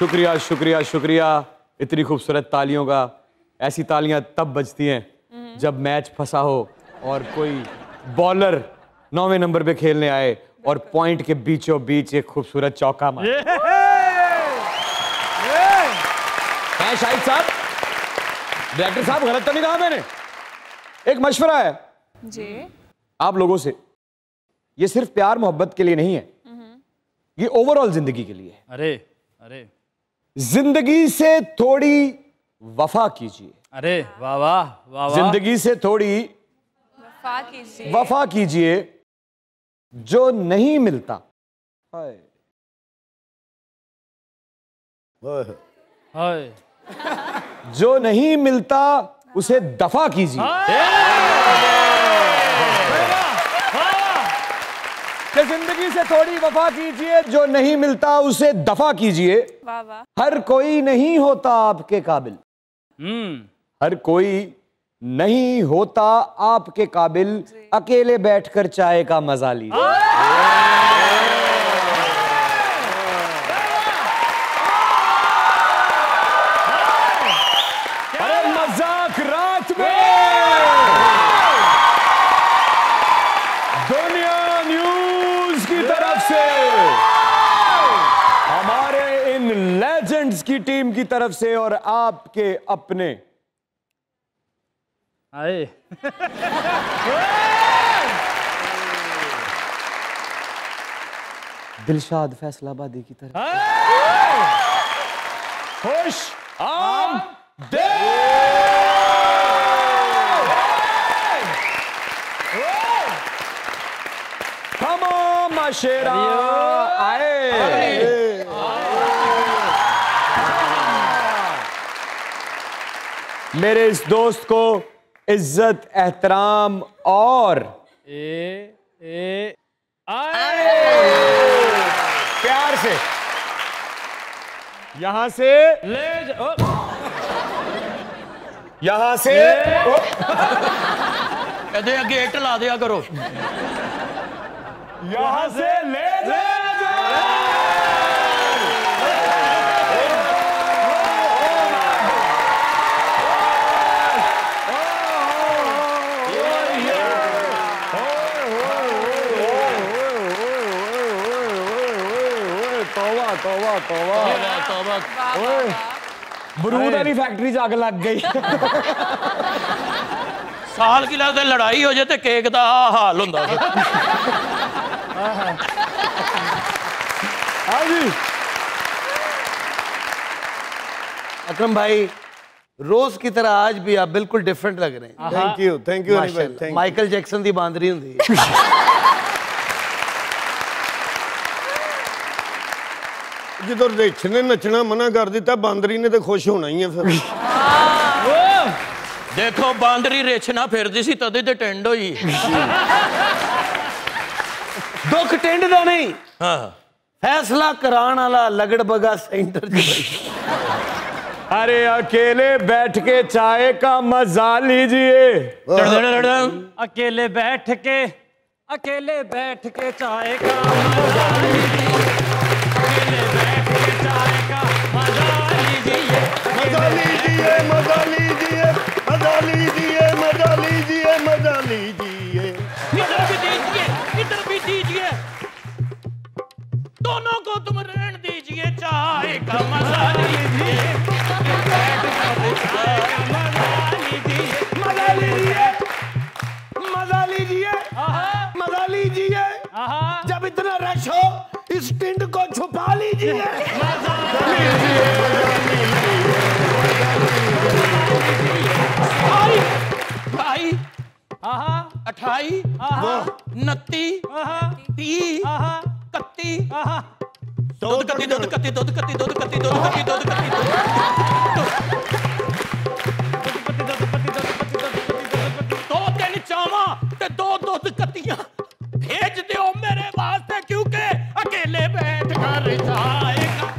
शुक्रिया शुक्रिया शुक्रिया इतनी खूबसूरत तालियों का। ऐसी तालियां तब बजती हैं जब मैच फंसा हो और कोई बॉलर 9वें नंबर पे खेलने आए और पॉइंट के बीचों बीच एक खूबसूरत चौका मारे। शाहिद साहब, डायरेक्टर साहब, गलत तो नहीं कहा मैंने? एक मशवरा है जी आप लोगों से, ये सिर्फ प्यार मोहब्बत के लिए नहीं है, ये ओवरऑल जिंदगी के लिए है। अरे अरे जिंदगी से थोड़ी वफा कीजिए। अरे वाह वाह वाह वाह। जिंदगी से थोड़ी वफा कीजिए, जो नहीं मिलता हाय जो नहीं मिलता उसे दफा कीजिए। कि जिंदगी से थोड़ी वफा कीजिए, जो नहीं मिलता उसे दफा कीजिए। वाह वाह। हर कोई नहीं होता आपके काबिल, हर कोई नहीं होता आपके काबिल, अकेले बैठकर चाय का मजा लीजिए। अरे मजाक रात में दुनिया न्यूज की तरफ से, हमारे इन लेजेंड्स की टीम की तरफ से और आपके अपने आए दिलशाद फैसलाबादी की तरफ खुश तमाम माशेरा आए। मेरे इस दोस्त को इज्जत एहतराम और प्यार से यहां से ले यहां से कहते गेट ला दिया करो। यहां से ले बरूद वाली फैक्ट्री से आग लग गई। साल की लगता लड़ाई हो जाए तो केक का हाल होंदा। हाँ जी अकरम भाई, रोज की तरह आज भी आप बिल्कुल डिफरेंट लग रहे हैं। थैंक यू माइकल जैक्सन दी बांदरी होंदी है। जो रिछ ने नचना मना कर दिता, बांदरी ने तो खुश होना ही है फिर। देखो बांदरी रिछ ना फिरदी सी तद ते टेंड होई। दुख टिंड दा नहीं, हाँ फैसला कराने वाला लगड़बगा सेंटर जी। अरे अकेले बैठ के चाय का मजा लीजिए। अकेले बैठ के चाय का मजा लीजिए। अकेले बैठ के चाय का मजा लीजिए। मजा लीजिए मजा लीजिए मजा लीजिए मजा लीजिए मजा लीजिए। इधर भी दीजिए दोनों को तुम रहने दीजिए। चाय का मजा लीजिए। मजा लीजिए मजा लीजिए मजा लीजिए। जब इतना रश हो इस टिंड को छुपा लीजिए। ढाई 28 29 30 31 दूध कत्ती दूध कत्ती दूध कत्ती दूध कत्ती दूध कत्ती दूध कत्ती दो तीन चावा ते दो दूध कत्तियां भेज दियो मेरे वास्ते, क्योंकि अकेले बैठ कर जाएगा।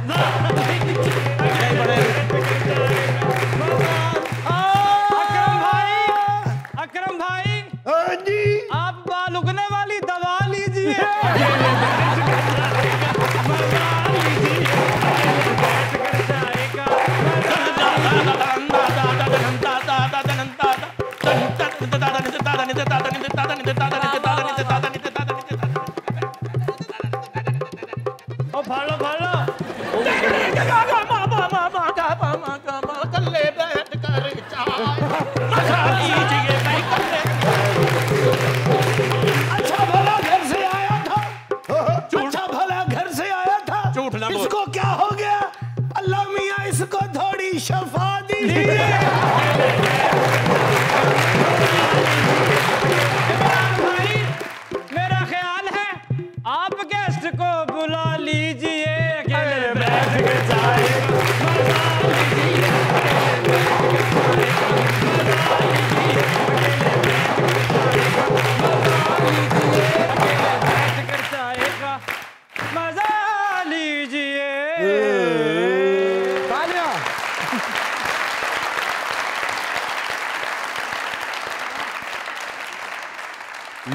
अकरम भाई, हाँ जी, आप बाल उगने वाली दवा लीजिए। इसको थोड़ी शफा दीजिए। भाई मेरा ख्याल है आप गेस्ट को बुला लीजिए, अकेले बैठ के चाय मजा लीजिए, बैठ कर चाय का मजा लीजिए। तालियां।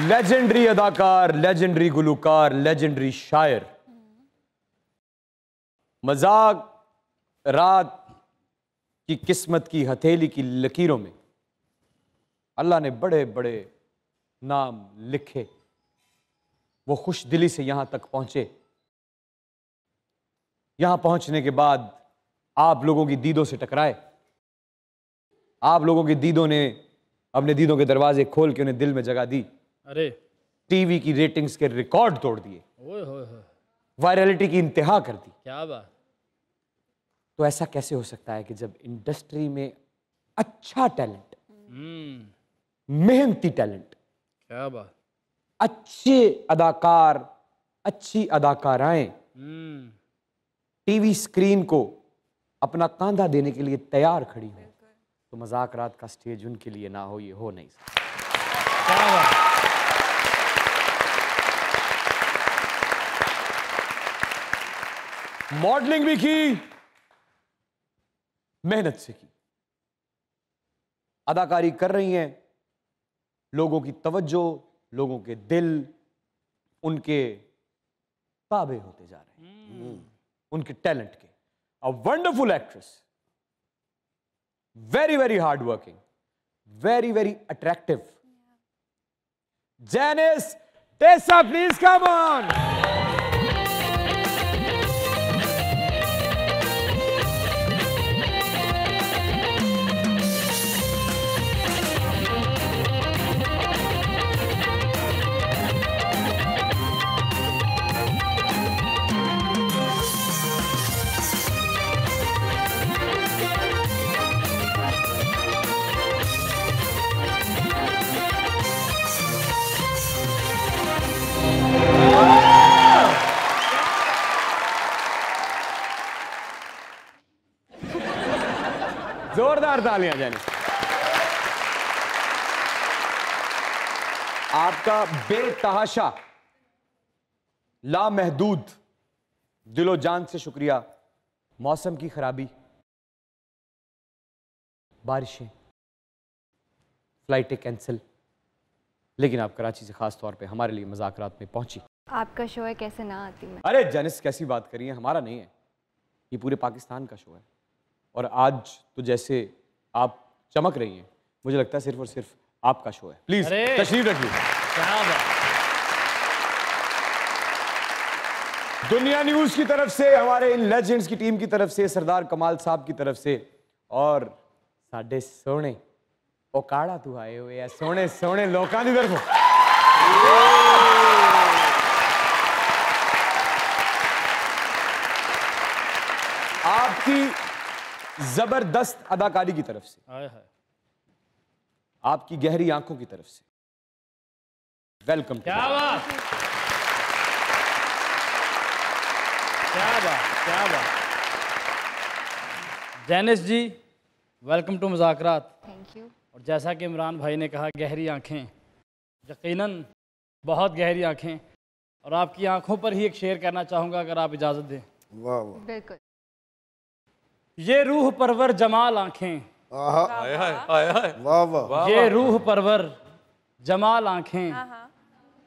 लेजेंडरी अदाकार, लेजेंडरी गुलूकार, लेजेंडरी शायर। मजाक रात की किस्मत की हथेली की लकीरों में अल्लाह ने बड़े बड़े नाम लिखे। वो खुश दिली से यहां तक पहुंचे। यहां पहुंचने के बाद आप लोगों की दीदों से टकराए। आप लोगों की दीदों ने अपने दीदों के दरवाजे खोल के उन्हें दिल में जगह दी। अरे टीवी की रेटिंग्स के रिकॉर्ड तोड़ दिए, ओए होए होए, वायरलिटी की इंतहा कर दी। क्या बात। तो ऐसा कैसे हो सकता है कि जब इंडस्ट्री में अच्छा टैलेंट, मेहनती टैलेंट, क्या बात। अच्छे अदाकार, अच्छी अदाकाराएं टीवी स्क्रीन को अपना कांधा देने के लिए तैयार खड़ी हो, तो मजाक रात का स्टेज उनके लिए ना हो, ये हो नहीं सकता। क्या बात। मॉडलिंग भी की, मेहनत से की, अदाकारी कर रही हैं। लोगों की तवज्जो, लोगों के दिल उनके ताबे होते जा रहे हैं, उनके टैलेंट के। A wonderful actress, very very hard working, very very attractive, Janice Tessa, please come on. जोरदार तालियां जैनिस। आपका बेतहाशा, लामहदूद दिलो जान से शुक्रिया। मौसम की खराबी, बारिशें, फ्लाइटें कैंसिल, लेकिन आप कराची से खास तौर पे हमारे लिए मज़ाकरात में पहुंची। आपका शो है, कैसे ना आती मैं। अरे जैनिस कैसी बात करिए, हमारा नहीं है, ये पूरे पाकिस्तान का शो है। और आज तो जैसे आप चमक रही हैं, मुझे लगता है सिर्फ और सिर्फ आपका शो है। प्लीज तशरीफ रखिए। क्या बात। दुनिया न्यूज की तरफ से, हमारे इन लेजेंड्स की टीम की तरफ से, सरदार कमाल साहब की तरफ से, और साडे सोने ओकाड़ा तू आए हुए है, सोने सोने लोकां दी तरफ। आपकी जबरदस्त अदाकारी की तरफ से, हाय हाय, आपकी गहरी आंखों की तरफ से वेलकम। क्या बात, क्या बात, क्या बात। जैनिस जी, वेलकम टू मुज़ाकरात। Thank you. और जैसा कि इमरान भाई ने कहा, गहरी आंखें, यकीनन बहुत गहरी आंखें, और आपकी आंखों पर ही एक शेर कहना चाहूँगा अगर आप इजाज़त दें। वाह वाह, बिल्कुल। ये रूह परवर जमाल आंखें, वाह वाह, ये रूह परवर जमाल आंखें,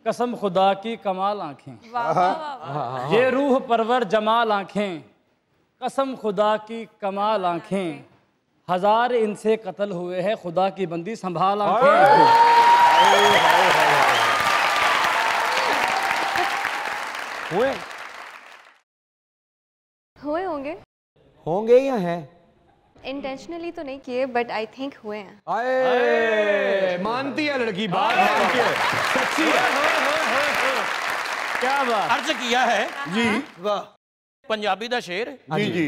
कसम खुदा की कमाल आंखें। ये रूह परवर जमाल आंखें, कसम खुदा की कमाल आंखें, हजार इनसे कत्ल हुए हैं, खुदा की बंदी संभाल आंखें। हुए हुए होंगे, होंगे या हैं? इंटेंशनली तो नहीं किए, बट आई थिंक हुए हैं। आए, मानती है लड़की, बात मानती है, सच्ची है। क्या बात। अर्ज किया है जी वाह, पंजाबी दा शेर, जी जी,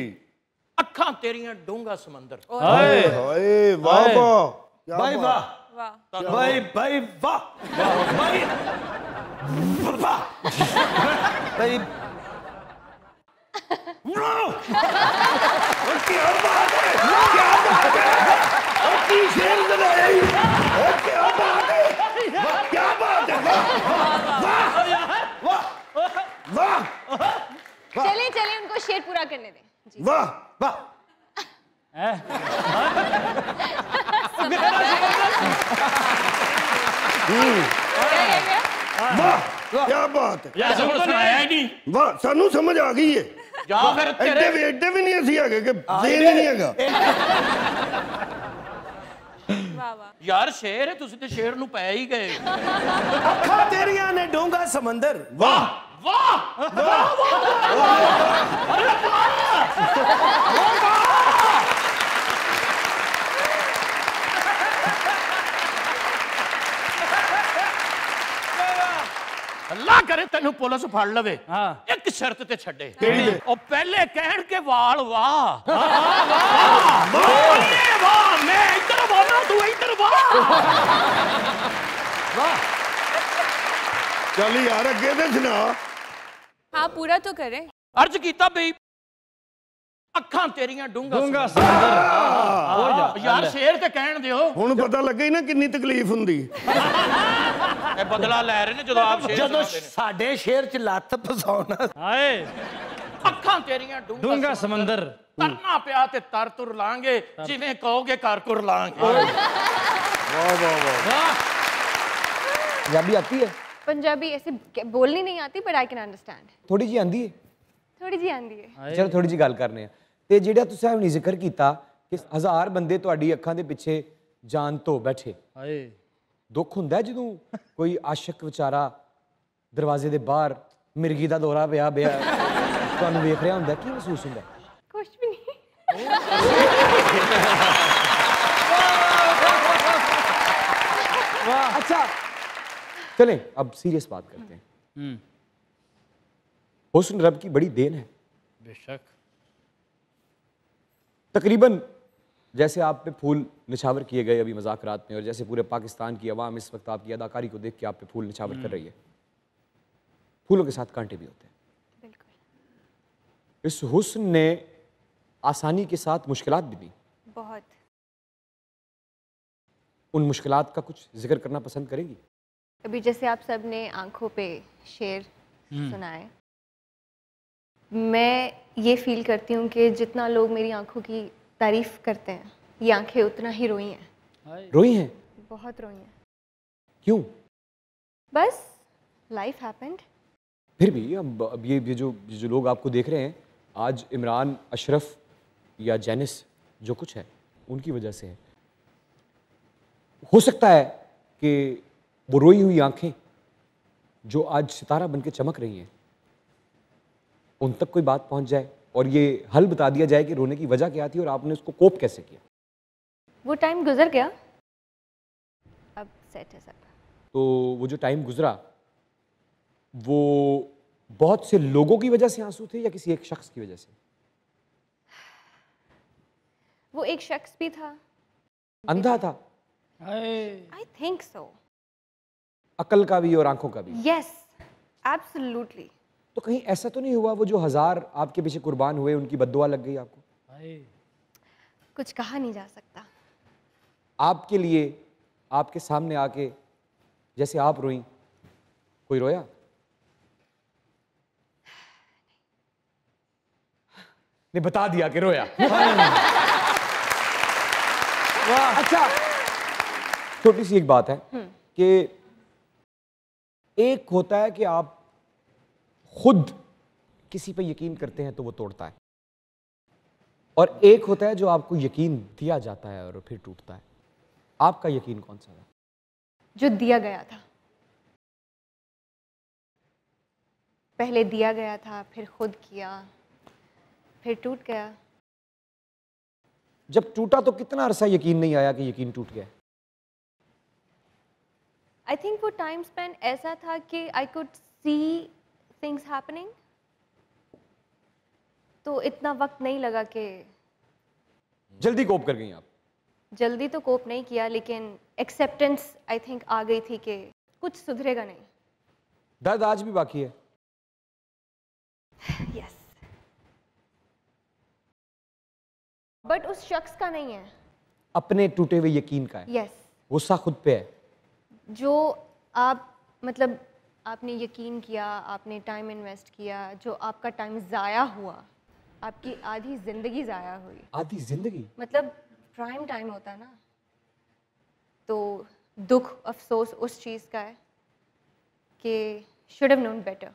ਅੱਖਾਂ ਤੇਰੀਆਂ ਡੂੰਘਾ ਸਮੁੰਦਰ ਹਾਏ ਹਾਏ ਵਾਹ ਵਾਹ ਕਿਆ भाई बात। वाह भाई भाई वाह भाई वाह भाई क्या बात है क्या बात है और की शेर बनाया ही और क्या बात है वाह क्या बात है वाह वाह वाह चलिए चलिए उनको शेर पूरा करने दें जी। वाह वाह वाह क्या बात है ਯਾਰ ਸਾਨੂੰ ਸੁਣਾਇਆ ਹੀ ਨਹੀਂ वाह सानू समझ आ गई है ਜਾਂ ਫਿਰ ਤੇਰੇ एडे भी नहीं ਅਸੀਂ ਹੈਗੇ ਕਿ ਜ਼ੇਨ ਹੀ ਨਹੀਂ ਹੈਗਾ ਯਾਰ ਸ਼ੇਰ ਹੈ ਤੁਸੀਂ ਤੇ ਸ਼ੇਰ ਨੂੰ ਪੈ ਹੀ ਗਏ अखा तेरिया ने डूंगा समंदर वाह ਵਾਹ ਅੱਲਾ ਕਰੇ ਤੈਨੂੰ ਪੁਲਿਸ ਫੜ ਲਵੇ ਹਾਂ। ਇੱਕ ਸ਼ਰਤ ਤੇ ਛੱਡੇ ਉਹ ਪਹਿਲੇ ਕਹਿਣ ਕੇ ਵਾਲ ਵਾਹ ਵਾਹ ਵਾਹ ਮੈਂ ਇੱਧਰ ਵਾਹਨਾ ਤੂੰ ਇੱਧਰ ਵਾਹ ਚੱਲ ਯਾਰ ਅੱਗੇ ਤੇ ਸੁਣਾ हाँ पूरा तो करें। ਅਰਜ਼ ਕੀਤਾ ਬਈ ਅੱਖਾਂ ਤੇਰੀਆਂ ਡੂੰਘਾ डूंगा समंदर ਯਾਰ ਸ਼ੇਰ ਤੇ ਕਹਿਣ ਦਿਓ ਹੁਣ ਪਤਾ ਲੱਗਾ ਹੀ ਨਾ ਕਿੰਨੀ ਤਕਲੀਫ ਹੁੰਦੀ ਇਹ ਬਦਲਾ ਲੈ ਰਹੇ ਨੇ ਜਦੋਂ ਆਪ ਸ਼ੇਰ ਜਦੋਂ ਸੁਣਾਉਂਦੇ ਨੇ साडे शेर च लत फसाउना हाय ਅੱਖਾਂ ਤੇਰੀਆਂ डूंगा ਡੂੰਘਾ समंदर ਤਰਨਾ ਪਿਆ ਤੇ ਤਰ ਤੁਰ ਲਾਂਗੇ ਜਿਵੇਂ ਕਹੋਗੇ ਕਰ ਕੁਰ ਲਾਂਗੇ पंजाबी आती है पंजाबी ऐसे बोलनी नहीं आती बट आई कैन अंडरस्टैंड। थोड़ी जी आंदी है थोड़ी जी आंदी है। ਚਲੋ ਥੋੜੀ ਜੀ ਗੱਲ ਕਰਨੇ ਆ ਤੇ ਜਿਹੜਾ ਤੁਸੀਂ ਹੁਣੀ ਜ਼ਿਕਰ ਕੀਤਾ ਕਿ ਹਜ਼ਾਰ ਬੰਦੇ ਤੁਹਾਡੀ ਅੱਖਾਂ ਦੇ ਪਿੱਛੇ ਜਾਨ ਤੋਂ ਬੈਠੇ हाय ਦੁੱਖ ਹੁੰਦਾ ਜਦੋਂ ਕੋਈ ਆਸ਼ਿਕ ਵਿਚਾਰਾ ਦਰਵਾਜ਼ੇ ਦੇ ਬਾਹਰ ਮਿਰਗੀ ਦਾ ਦੌਰਾ ਪਿਆ ਤੁਹਾਨੂੰ ਵੇਖ ਰਿਹਾ ਹੁੰਦਾ ਕੀ ਮਹਿਸੂਸ ਹੁੰਦਾ कुछ भी नहीं। अच्छा चलें अब सीरियस बात करते हैं हुस्न रब की बड़ी देन है बेशक तकरीबन जैसे आप पे फूल निछावर किए गए अभी मज़ाकरात में और जैसे पूरे पाकिस्तान की आवाम इस वक्त आपकी अदाकारी को देख के आप पे फूल निछावर कर रही है फूलों के साथ कांटे भी होते हैं बिल्कुल इस हुस्न ने आसानी के साथ मुश्किलात भी दी बहुत। उन मुश्किलात का कुछ जिक्र करना पसंद करेगी अभी जैसे आप सब ने आंखों पे शेर सुनाए, मैं ये फील करती हूँ कि जितना लोग मेरी आंखों की तारीफ करते हैं ये आंखें उतना ही रोई हैं। रोई हैं बहुत रोई हैं। क्यों बस लाइफ हैपेंड। फिर भी अब ये जो लोग आपको देख रहे हैं आज इमरान अशरफ या जेनिस जो कुछ है उनकी वजह से है हो सकता है कि वो रोई हुई आंखें जो आज सितारा बनके चमक रही हैं उन तक कोई बात पहुंच जाए और ये हल बता दिया जाए कि रोने की वजह क्या थी और आपने उसको कोप कैसे किया। वो टाइम गुजर गया, अब सेट है सब। तो वो जो टाइम गुजरा वो बहुत से लोगों की वजह से आंसू थे या किसी एक शख्स की वजह से? वो एक शख्स भी था, अंधा था, आई थिंक सो, अकल का भी और आंखों का भी। Yes absolutely. तो कहीं ऐसा तो नहीं हुआ वो जो 1000 आपके पीछे कुर्बान हुए उनकी बद्दुआ लग गई आपको? कुछ कहा नहीं जा सकता। आपके लिए आपके सामने आके जैसे आप रोई कोई रोया? ने बता दिया कि रोया। अच्छा छोटी सी एक बात है कि एक होता है कि आप खुद किसी पे यकीन करते हैं तो वो तोड़ता है और एक होता है जो आपको यकीन दिया जाता है और फिर टूटता है। आपका यकीन कौन सा था? जो दिया गया था। पहले दिया गया था, फिर खुद किया, फिर टूट गया। जब टूटा तो कितना अरसा यकीन नहीं आया कि यकीन टूट गया? आई थिंक वो टाइम स्पेन ऐसा था कि I could see things happening, तो इतना वक्त नहीं लगा कि जल्दी कोप कर गई आप? जल्दी तो कोप नहीं किया, लेकिन एक्सेप्टेंस आई थिंक आ गई थी कि कुछ सुधरेगा नहीं। दर्द आज भी बाकी है? यस, बट उस शख्स का नहीं है, अपने टूटे हुए यकीन का है। यस, गुस्सा खुद पे है। जो आप मतलब आपने यकीन किया, आपने टाइम इन्वेस्ट किया, जो आपका टाइम ज़ाया हुआ, आपकी आधी ज़िंदगी ज़ाया हुई। आधी जिंदगी? मतलब प्राइम टाइम होता है ना, तो दुख अफसोस उस चीज़ का है कि should have known better.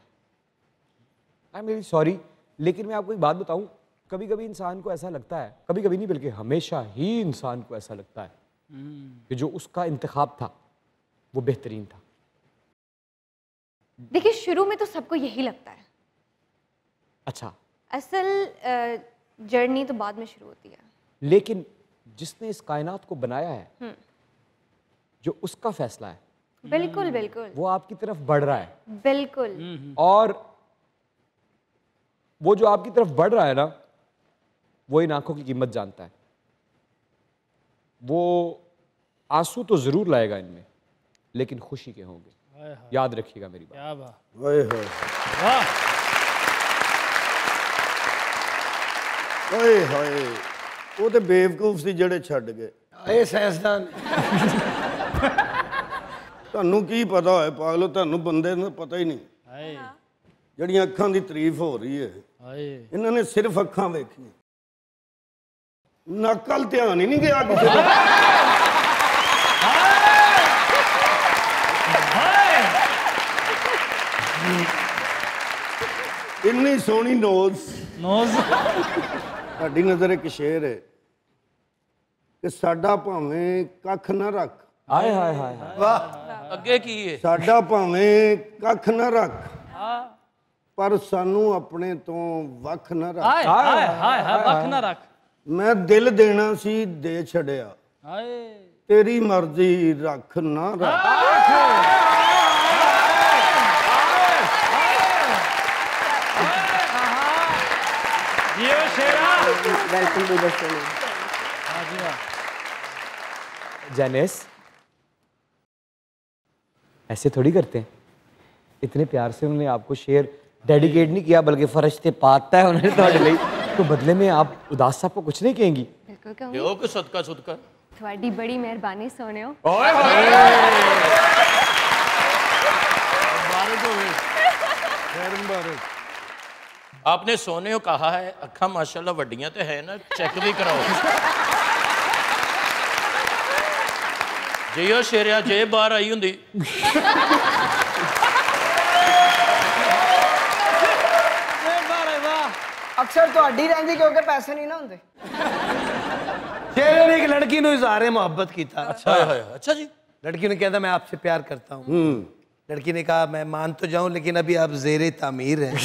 I am very sorry, लेकिन मैं आपको एक बात बताऊं, कभी कभी इंसान को ऐसा लगता है, कभी कभी नहीं बल्कि हमेशा ही इंसान को ऐसा लगता है कि जो उसका इंतखाब था वो बेहतरीन था। देखिए, शुरू में तो सबको यही लगता है, अच्छा, असल जर्नी तो बाद में शुरू होती है। लेकिन जिसने इस कायनात को बनाया है, जो उसका फैसला है, बिल्कुल बिल्कुल वो आपकी तरफ बढ़ रहा है, बिल्कुल। और वो जो आपकी तरफ बढ़ रहा है ना, वो इन आंखों की कीमत जानता है। वो आंसू तो जरूर लाएगा इनमें, लेकिन खुशी के होंगे। याद रखिएगा मेरी बात। क्या बात, ओए होए वाह, ओए होए, वो तो बेवकूफ ਸੀ ਜਿਹੜੇ ਛੱਡ ਗਏ। ਇਹ ਸਾਇੰਸਦਾਨ ਤੁਹਾਨੂੰ ਕੀ ਪਤਾ ਹੋਏ ਪਾਗਲੋ, ਤੁਹਾਨੂੰ ਬੰਦੇ ਨੂੰ ਪਤਾ ਹੀ ਨਹੀਂ। ਹਾਏ ਜਿਹੜੀਆਂ ਅੱਖਾਂ ਦੀ ਤਾਰੀਫ ਹੋ ਰਹੀ ਹੈ, ਹਾਏ, ਇਹਨਾਂ ਨੇ ਸਿਰਫ ਅੱਖਾਂ ਵੇਖੀਆਂ, ਨਕਲ ਧਿਆਨ ਹੀ ਨਹੀਂ ਗਿਆ ਕਿਸੇ ਦਾ। ਇੰਨੀ ਸੋਹਣੀ ਨੋਜ਼, नोज, ਸਾਡੀ ਨਜ਼ਰ ਇੱਕ ਸ਼ੇਰ ਹੈ ਕਿ ਸਾਡਾ ਭਾਵੇਂ ਕੱਖ ਨਾ ਰੱਖ, हाय हाय हाय हाय, वाह, ਅੱਗੇ ਕੀ ਹੈ? ਸਾਡਾ ਭਾਵੇਂ ਕੱਖ ਨਾ ਰੱਖ, ਪਰ ਸਾਨੂੰ ਆਪਣੇ ਤੋਂ ਵੱਖ ਨਾ ਰੱਖ। हाय हाय हाय हाय, वख ना रख, ਮੈਂ ਦਿਲ ਦੇਣਾ ਸੀ ਦੇ ਛੱਡਿਆ, हाय, ਤੇਰੀ ਮਰਜ਼ੀ ਰੱਖ ਨਾ ਰੱਖ। जियो शेरा, वेलकम टू द शो। हाँ जी वाह, जेनेस ऐसे थोड़ी करते हैं। इतने प्यार से उन्होंने आपको शेर डेडिकेट नहीं किया, बल्कि फरिश्ते पाता है उन्होंने ਤੁਹਾਡੇ ਲਈ, तो बदले में आप उदास साहब को कुछ नहीं कहेंगी? बिल्कुल कहूँगी। ਦਿਓ ਕਿ ਸਦਕਾ ਸੁਦਕਾ। ਤੁਹਾਡੀ बड़ी मेहरबानी सोने हो। आपने सोने को कहा है, अखा माशाल्लाह वड्डियां तो है ना, चेक भी कराओ। जियो शेरिया जे बाहर आई हुंदी। अक्सर ਤੁਹਾਡੀ ਰਹਿੰਦੀ ਕਿਉਂਕਿ ਪੈਸੇ ਨਹੀਂ ਨਾ ਹੁੰਦੇ। शेर ने एक लड़की ने इजहार मोहब्बत की था। हाय हाय, अच्छा जी। लड़की ने कहता मैं आपसे प्यार करता हूँ। लड़की ने कहा मैं मान तो जाऊं, लेकिन अभी आप जेरे तामीर हैं।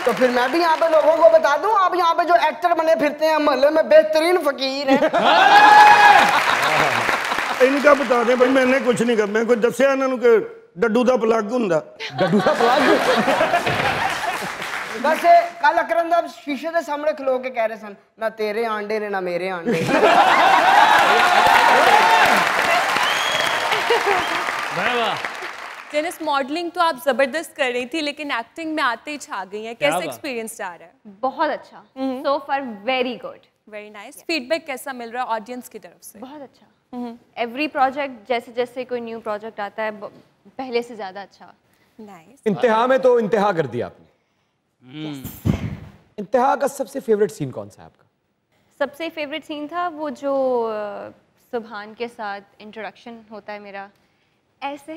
तो फिर मैं भी यहाँ पे लोगों को बता दूं, आप यहाँ पे जो एक्टर बने फिरते हैं मोहल्ले में, बेहतरीन फकीर हैं। इनका बता दें भाई, मैंने कुछ नहीं कर, मैं कोई दसिया इन्होंने कि डड्डू का प्लग हुंदा। गड्डू का प्लाग? वैसे कल अकरम साहब शीशे के सामने खलो के कह रहे सन, ना तेरे आंडे ने ना मेरे आंडे। जेनिस, मॉडलिंग तो आप जबरदस्त कर रही थी, लेकिन एक्टिंग में आते ही छा गई हैं। कैसा एक्सपीरियंस जा रहा है? बहुत अच्छा, so far very good, very nice. Feedback कैसा मिल रहा है ऑडियंस की तरफ से? बहुत अच्छा। एवरी प्रोजेक्ट जैसे जैसे कोई न्यू प्रोजेक्ट आता है पहले से ज़्यादा अच्छा। नाइस। इंतहा में तो इंतहा कर दिया आपने। इंतहा का सबसे फेवरेट सीन कौन सा है आपका? सबसे फेवरेट सीन था वो जो सुभान के साथ इंट्रोडक्शन होता है मेरा, ऐसे।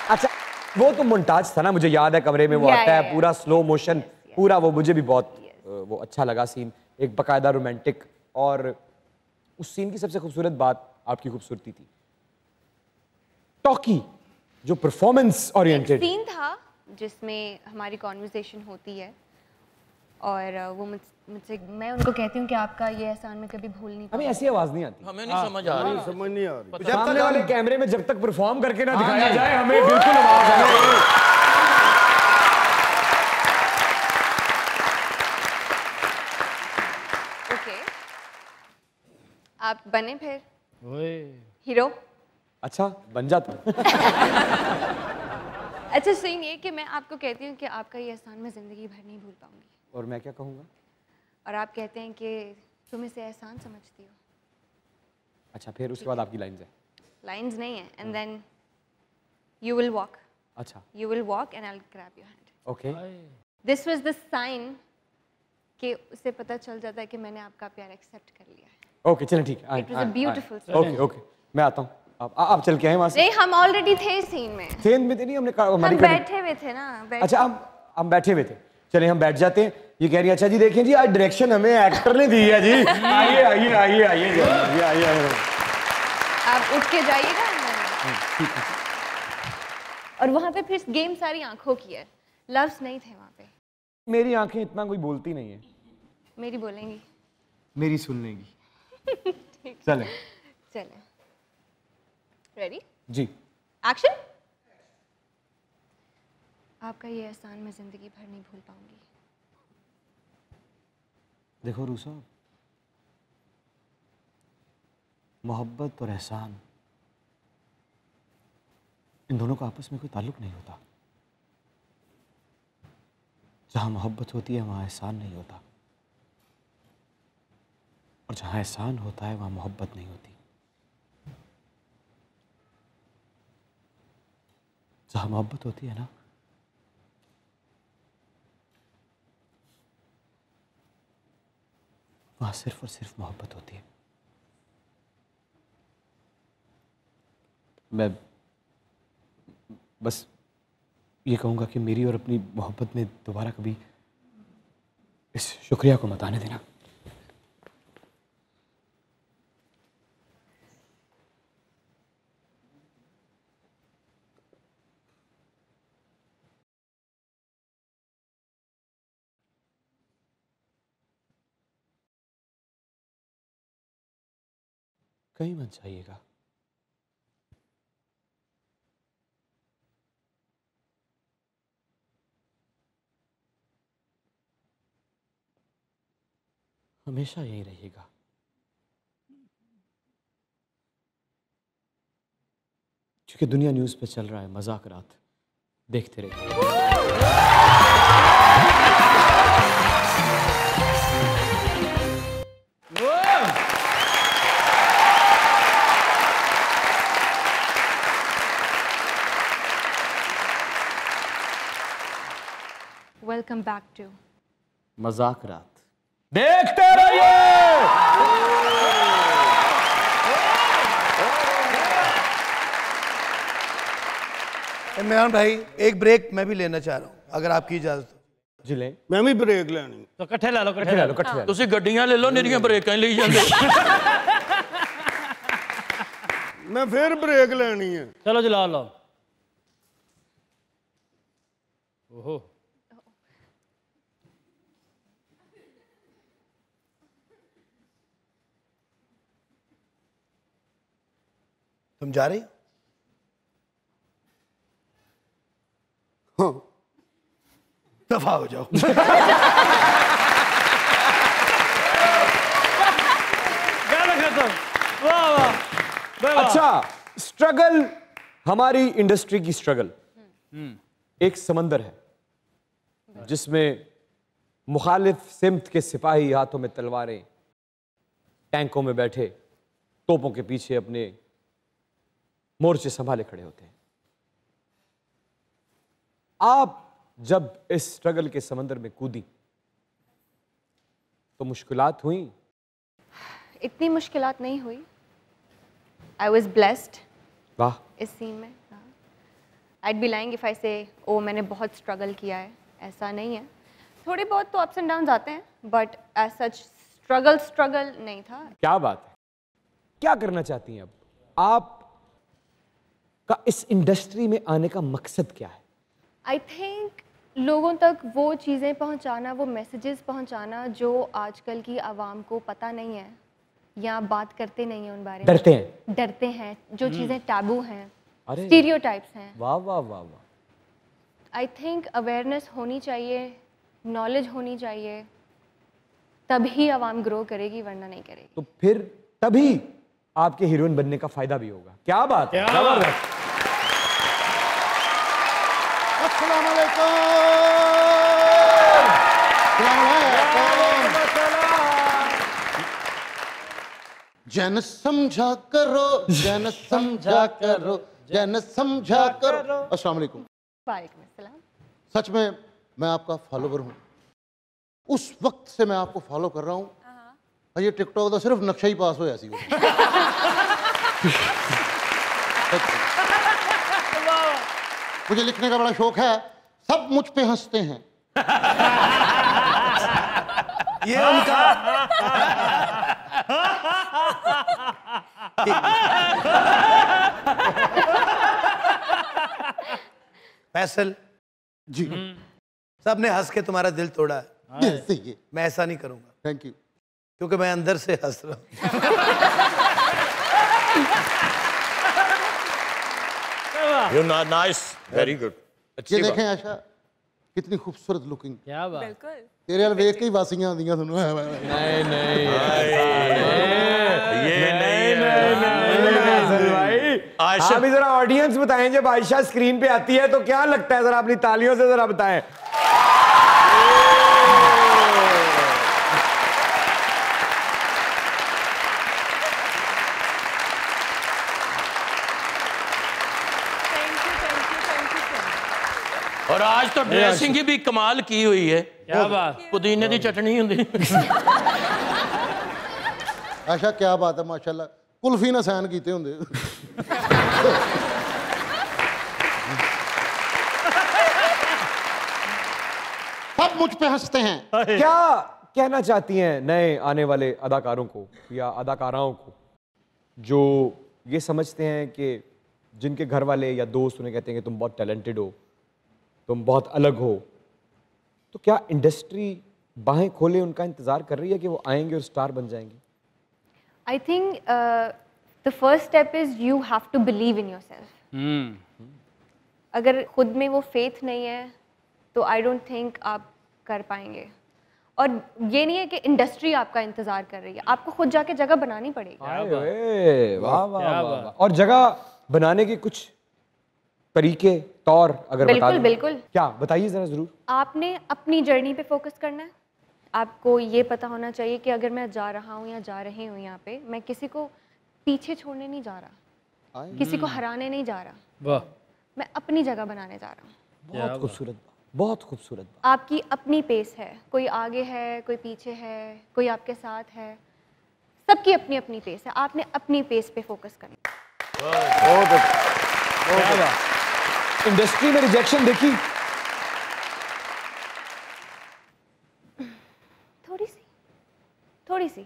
अच्छा, वो तो मोन्टाज था ना, मुझे याद है, कमरे में वो आता है पूरा स्लो मोशन, पूरा वो मुझे भी बहुत वो अच्छा लगा सीन, एक बकायदा रोमांटिक। और उस सीन की सबसे खूबसूरत बात आपकी खूबसूरती थी। टॉकी जो परफॉर्मेंस ओरिएंटेड सीन था जिसमें हमारी कॉन्वर्सेशन होती है और वो मुझसे, मैं उनको कहती हूँ कि आपका ये एहसान मैं कभी भूल नहीं हमें ऐसी आवाज नहीं आती, हमें नहीं समझ आ रही। समझ नहीं आ रही। सामने वाले कैमरे में जब तक परफॉर्म करके ना दिखाया जाए, हमें बिल्कुल आवाज आप बने फिर ओए हीरो। अच्छा बन जाता। अच्छा सीन ये कि मैं आपको कहती हूँ कि आपका ये एहसान मैं ज़िंदगी भर नहीं भूल पाऊंगी, और मैं क्या कहूँगा? और आप कहते हैं कि तुम इसे एहसान समझती हो। अच्छा फिर उसके बाद आपकी लाइन्स है। लाइंस नहीं है, and then you will walk, अच्छा you will walk and I will grab your hand. Okay. This was the sign कि उसे पता चल जाता है कि मैंने आपका प्यार एक्सेप्ट कर लिया है। ओके चलें ठीक है। It was a beautiful scene. Okay okay मैं आता हूँ। आप चल के आए वहाँ से? नहीं, हम ऑलरेडी थे सीन में, सीन में तो नहीं, हमने हम बैठे हुए थे ना। अच्छा हम बैठे हुए थे। चले हम बैठ जाते हैं। ये कह रही है अच्छा जी देखें जी आज डायरेक्शन हमें एक्टर ने दी है जी। आइए आइए आइए आइए आइए आइए। आप उठ के जाइएगा। और वहाँ पे फिर गेम सारी आंखों की है, लव्स नहीं थे वहाँ पे। मेरी आंखें इतना कोई बोलती नहीं है। मेरी बोलेंगी, मेरी सुन लेंगी। चले चले। रेडी जी। एक्शन। आपका ये एहसान मैं जिंदगी भर नहीं भूल पाऊंगी। देखो रूसा, मोहब्बत और एहसान इन दोनों का आपस में कोई ताल्लुक नहीं होता। जहां मोहब्बत होती है वहां एहसान नहीं होता, और जहां एहसान होता है वहां मोहब्बत नहीं होती। जहां मोहब्बत होती है ना, वहां सिर्फ और सिर्फ मोहब्बत होती है। मैं बस ये कहूँगा कि मेरी और अपनी मोहब्बत में दोबारा कभी इस शुक्रिया को मत आने देना। कहीं मत जाइएगा। हमेशा यही रहेगा। क्योंकि दुनिया न्यूज़ पे चल रहा है मजाक रात, देखते रहिए। वेलकम बैक टू मजाक रात, देखते रहिए। इमरान भाई एक ब्रेक मैं भी लेना चाह रहा हूँ अगर आपकी इजाजत हो। जी ले। मैं भी ब्रेक लेनी। तो इकट्ठे ला लो, इकट्ठे ला लो, इकट्ठे ले लो। ਤੁਸੀਂ ਗੱਡੀਆਂ ਲੈ ਲਓ, ਨਿਰੀਆਂ ਬ੍ਰੇਕਾਂ ਹੀ ਲਈ ਜਾਂਦੇ। मैं फिर ब्रेक लेनी है। चलो जी ला लो। ओहो तुम जा रही हो? हाँ दफा हो जाओ। वाह वाह। अच्छा, स्ट्रगल, हमारी इंडस्ट्री की स्ट्रगल एक समंदर है जिसमें मुखालिफ सिमत के सिपाही हाथों में तलवारें, टैंकों में बैठे, तोपों के पीछे अपने मोर्चे संभाले खड़े होते हैं। आप जब इस स्ट्रगल के समंदर में कूदी तो मुश्किलात हुई? इतनी मुश्किलात नहीं हुई। आई वॉज ब्लेस्ड वाह। इस सीन में। I'd be lying if I say ओ मैंने बहुत स्ट्रगल किया है, ऐसा नहीं है। थोड़े बहुत तो अप्स एंड डाउन्स आते हैं, बट एज सच स्ट्रगल नहीं था। क्या बात है, क्या करना चाहती हैं अब आप? का इस इंडस्ट्री में आने का मकसद क्या है? आई थिंक लोगों तक वो चीज़ें पहुंचाना, वो मैसेजेस पहुंचाना जो आजकल की आवाम को पता नहीं है या बात करते नहीं है उन बारे में। डरते हैं जो चीज़ें टैबू हैं, स्टीरियोटाइप्स हैं। वाह वाह वाह वाह। आई थिंक अवेयरनेस होनी चाहिए, नॉलेज होनी चाहिए, तभी आवाम ग्रो करेगी, वरना नहीं करेगी। तो फिर तभी आपके हीरोइन बनने का फायदा भी होगा। क्या बात है, जबरदस्त। अस्सलाम वालेकुम। जन समझा करो, जन समझा करो, जन समझा करो। अस्सलाम वालेकुम। वालेकुम अस्सलाम। सच में मैं आपका फॉलोवर हूँ। उस वक्त से मैं आपको फॉलो कर रहा हूँ। ये टिकटॉक का सिर्फ नक्शा ही पास हो ऐसी मुझे लिखने का बड़ा शौक है। सब मुझ पे हंसते हैं। ये उनका फैसल जी सबने हंस के तुम्हारा दिल तोड़ा है। सही है। मैं ऐसा नहीं करूंगा थैंक यू। क्योंकि मैं अंदर से हंस रहा हूँ। You nice, very good. ये देखें आशा कितनी खूबसूरत लुकिंग। क्या बात। बिल्कुल। तेरे वाल वेख के ही वासियां आंदियां थानू। नहीं नहीं आयशा अभी जरा ऑडियंस बताएं, जब आयशा स्क्रीन पे आती है तो क्या लगता है, जरा अपनी तालियों से जरा बताएं। और आज तो ड्रेसिंग की भी कमाल की हुई है। क्या बात। पुदीने की चटनी होंदी। आशा क्या बात है माशाल्लाह। कुल्फी ना सहन कीते होंदे। सब मुझ पे हंसते हैं। क्या कहना चाहती हैं नए आने वाले अदाकारों को या अदाकाराओं को जो ये समझते हैं कि जिनके घर वाले या दोस्त उन्हें कहते हैं कि तुम बहुत टैलेंटेड हो, तुम बहुत अलग हो, तो क्या इंडस्ट्री बाहें खोले उनका इंतजार कर रही है कि वो आएंगे और स्टार बन जाएंगे? I think the first step is you have to believe in yourself. अगर खुद में वो फेथ नहीं है तो I don't think आप कर पाएंगे। और ये नहीं है कि इंडस्ट्री आपका इंतजार कर रही है, आपको खुद जाके जगह बनानी पड़ेगी। वाह वाह वाह वाह। और जगह बनाने के कुछ तरीके तौर अगर बता बिल्कुल दें। बिल्कुल। क्या बताइए जरा जरूर। आपने अपनी जर्नी पे फोकस करना है। आपको ये पता होना चाहिए कि अगर मैं जा रहा हूँ या जा रही हूँ यहाँ पे, मैं किसी को पीछे छोड़ने नहीं जा रहा, किसी को हराने नहीं जा रहा, वाह। मैं अपनी जगह बनाने जा रहा हूँ। बहुत खूबसूरत, बहुत खूबसूरत। आपकी अपनी पेस है, कोई आगे है, कोई पीछे है, कोई आपके साथ है, सबकी अपनी अपनी पेस है। आपने अपनी पेस पे फोकस करना। इंडस्ट्री में रिजेक्शन देखी? थोड़ी सी।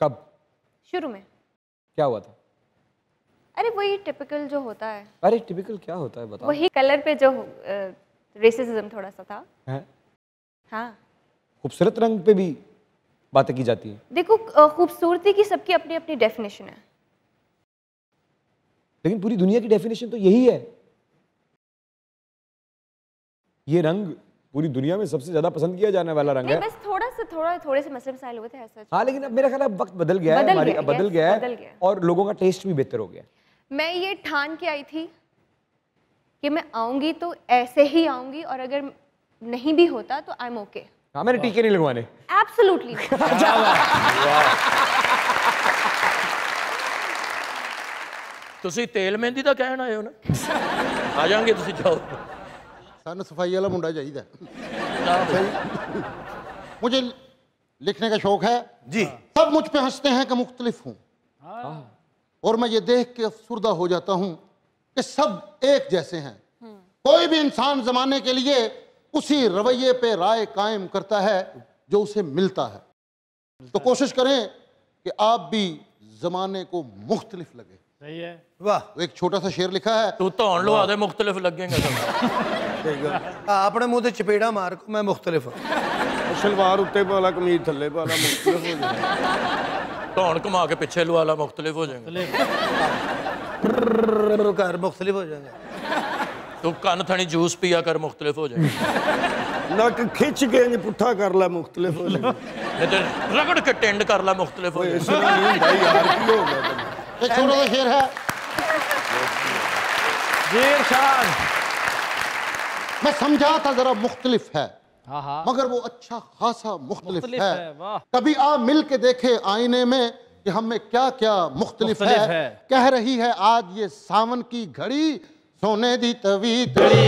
कब? शुरू में। क्या हुआ था? अरे वही टिपिकल जो होता है। अरे टिपिकल क्या होता है बताओ। वही कलर पे जो रेसिज्म थोड़ा सा था। है? हाँ। खूबसूरत रंग पे भी बातें की जाती हैं। देखो खूबसूरती की सबकी अपनी अपनी डेफिनेशन है, लेकिन पूरी दुनिया की डेफिनेशन तो यही है। ये रंग पूरी दुनिया में सबसे ज्यादा पसंद किया जाने वाला रंग है। बस थोड़े से मसले मसाइल हुए थे ऐसा। हाँ, लेकिन अब मेरा ख्याल है अब वक्त बदल गया है, बदल गया है और लोगों का टेस्ट भी बेहतर हो गया। मैं ये ठान के आई थी कि मैं आऊंगी तो ऐसे ही आऊंगी, और अगर नहीं भी होता तो आई एम ओके। हाँ, मैंने टीके नहीं लगवाने। एब्सोल्युटली। ਤੁਸੀਂ ਤੇਲ ਮਹਿੰਦੀ ਦਾ ਕਹਿਣ ਆਏ ਹੋ ਨਾ? ਆ ਜਾਾਂਗੇ, ਤੁਸੀਂ ਜਾਓ। सानू सफाई वाला मुंडा चाहिए। मुझे लिखने का शौक है जी। सब मुझ पे हंसते हैं कि मुख्तलिफ हूँ, और मैं ये देख के अफसुर्दा हो जाता हूँ कि सब एक जैसे हैं। कोई भी इंसान जमाने के लिए उसी रवैये पे राय कायम करता है जो उसे मिलता है। तो कोशिश करें कि आप भी जमाने को मुख्तलिफ लगे। सही है। वाह। एक छोटा सा शेर लिखा है। तू धौन लवा दे, मुख्तलिफ लगेगा सब। अपने मुंह ते चपेड़ा मार को मैं मुख्तलिफ हूँ। सलवार उत्ते पाला कमीज थल्ले पाला मुख्तलिफ हो जाए। धौन घुमा के पिछे लवा ला, मुख्तलिफ हो जाएगा। घर मुख्तलिफ हो जाएगा। तू कान थनी जूस पिया कर, मुख्तलिफ हो जाए। नक खिंच के इंज पुट्ठा कर ला, मुख्तलिफ हो जाए। नहीं तो रगड़ के टेंड कर ला, मुख्तलिफ हो जाए। इस तरह नहीं होता यार, की हो गया तुम? एक छोटा सा शेर है। इरशाद। मैं समझा था जरा मुख्तलिफ है, हाँ हाँ, मगर वो अच्छा खासा मुख्तलिफ मुख्तलिफ है। है, वाह। कभी आ मिल के देखे आईने में कि हम में क्या क्या मुख्तलिफ है। कह रही है आज ये सावन की घड़ी, सोने दी तवी तड़ी।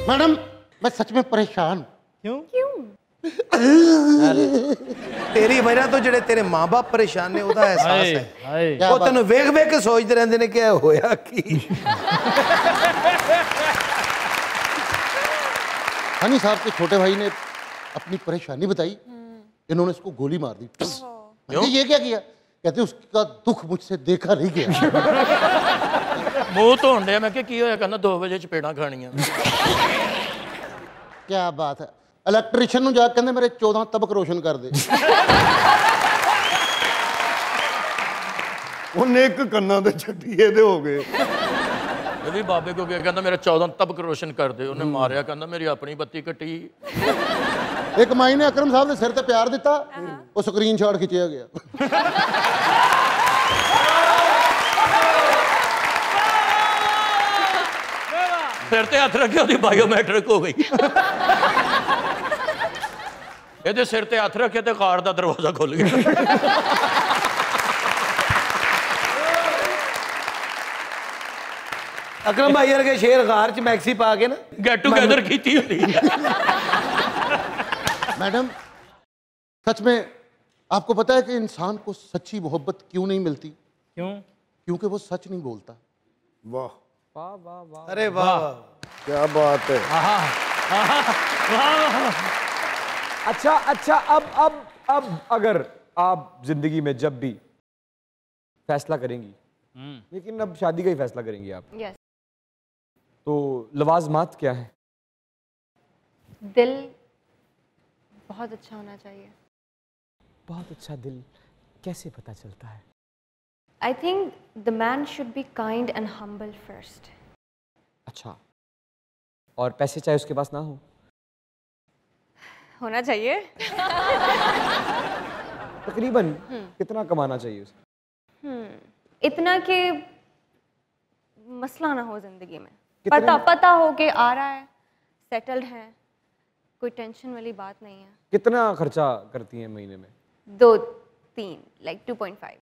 मैडम मैं सच में परेशान। क्यों? तेरी वजह तो जेडे तेरे माँ बाप परेशान ने ओदा एहसास है। हाय। वो तेन वेख वेख के सोचते रहते ने क्या होया की। हनी साहब के छोटे भाई ने अपनी परेशानी बताई, इन्होंने इसको गोली मार दी। मैंने ये क्या किया? कहते उसका दुख मुझसे देखा नहीं गया। मुंह धोन दिया, मैं की होया, कहना 2 बजे चपेड़ा खानियां। क्या बात है। इलेक्ट्रीशियन ਨੂੰ ਜਾ ਕੇ ਕਹਿੰਦੇ ਮੇਰੇ 14 ਤਬਕ ਰੋਸ਼ਨ ਕਰ ਦੇ। ਉਹਨੇ ਇੱਕ ਕੰਨਾਂ ਦੇ ਛੱਡੀਏ ਦੇ ਹੋ ਗਏ। ये भी बाबे को क्या कहना, मेरा 14 तबक रोशन कर दे। उन्हें मारिया, कहना मेरी अपनी बत्ती कटी। ਇੱਕ ਮਾਈ ਨੇ ਅਕਰਮ ਸਾਹਿਬ ਦੇ ਸਿਰ ਤੇ ਪਿਆਰ ਦਿੱਤਾ, ਉਹ ਸਕਰੀਨਸ਼ਾਟ ਖਿੱਚਿਆ ਗਿਆ। सिर ते हथ रखे, ਉਹਦੀ ਬਾਇਓਮੈਟ੍ਰਿਕ ਹੋ ਗਈ। ਇਹਦੇ ਸਿਰ ਤੇ ਹੱਥ ਰੱਖੇ ਤੇ ਕਾਰ ਦਾ ਦਰਵਾਜ਼ਾ ਖੁੱਲ ਗਿਆ। अकरम भाई वर्गे शेर गार च मैक्सी पा के ना गेट टूगेदर कीती होती है। मैडम सच में आपको पता है कि इंसान को सच्ची मोहब्बत क्यों नहीं मिलती? क्यों? क्योंकि वो सच नहीं बोलता। वाह वाह वाह वाह, अरे वाह क्या बात है। अच्छा अच्छा, अब अगर आप जिंदगी में जब भी फैसला करेंगी, लेकिन अब शादी का ही फैसला करेंगी आप, यस। तो लवाजमात क्या है? दिल बहुत अच्छा होना चाहिए। बहुत अच्छा दिल कैसे पता चलता है? I think the man should be kind and humble first. अच्छा, और पैसे चाहे उसके पास ना हो? होना चाहिए। तकरीबन कितना कमाना चाहिए उसे? इतना कि मसला ना हो जिंदगी में, पता हो कि आ रहा है, सेटल्ड है, कोई टेंशन वाली बात नहीं है। कितना खर्चा करती हैं महीने में? 2-3 लाइक 2.5।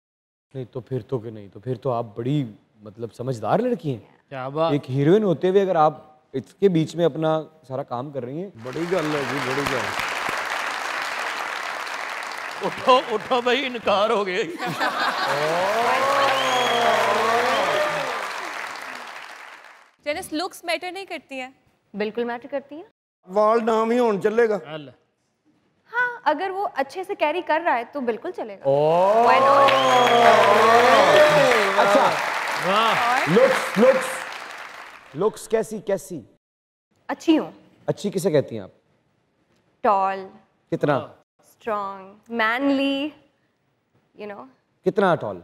नहीं तो फिर तो कि नहीं तो फिर तो आप बड़ी मतलब समझदार लड़की हैं। क्या बात। एक हीरोइन होते हुए अगर आप इसके बीच में अपना सारा काम कर रही हैं, बड़ी गल है जी, बड़ी गल। उठो उठो भाई, इनकार हो गया। जेनिस लुक्स मैटर नहीं करती हैं? बिल्कुल मैटर करती हैं। वाल नाम ही होने चलेगा। हाँ, अगर वो अच्छे से कैरी कर रहा है तो बिल्कुल चलेगा। Why not? अच्छा, लुक्स कैसी कैसी? अच्छी हूँ। अच्छी किसे कहती हैं आप? टॉल, कितना? Strong, manly, you know. कितना tall?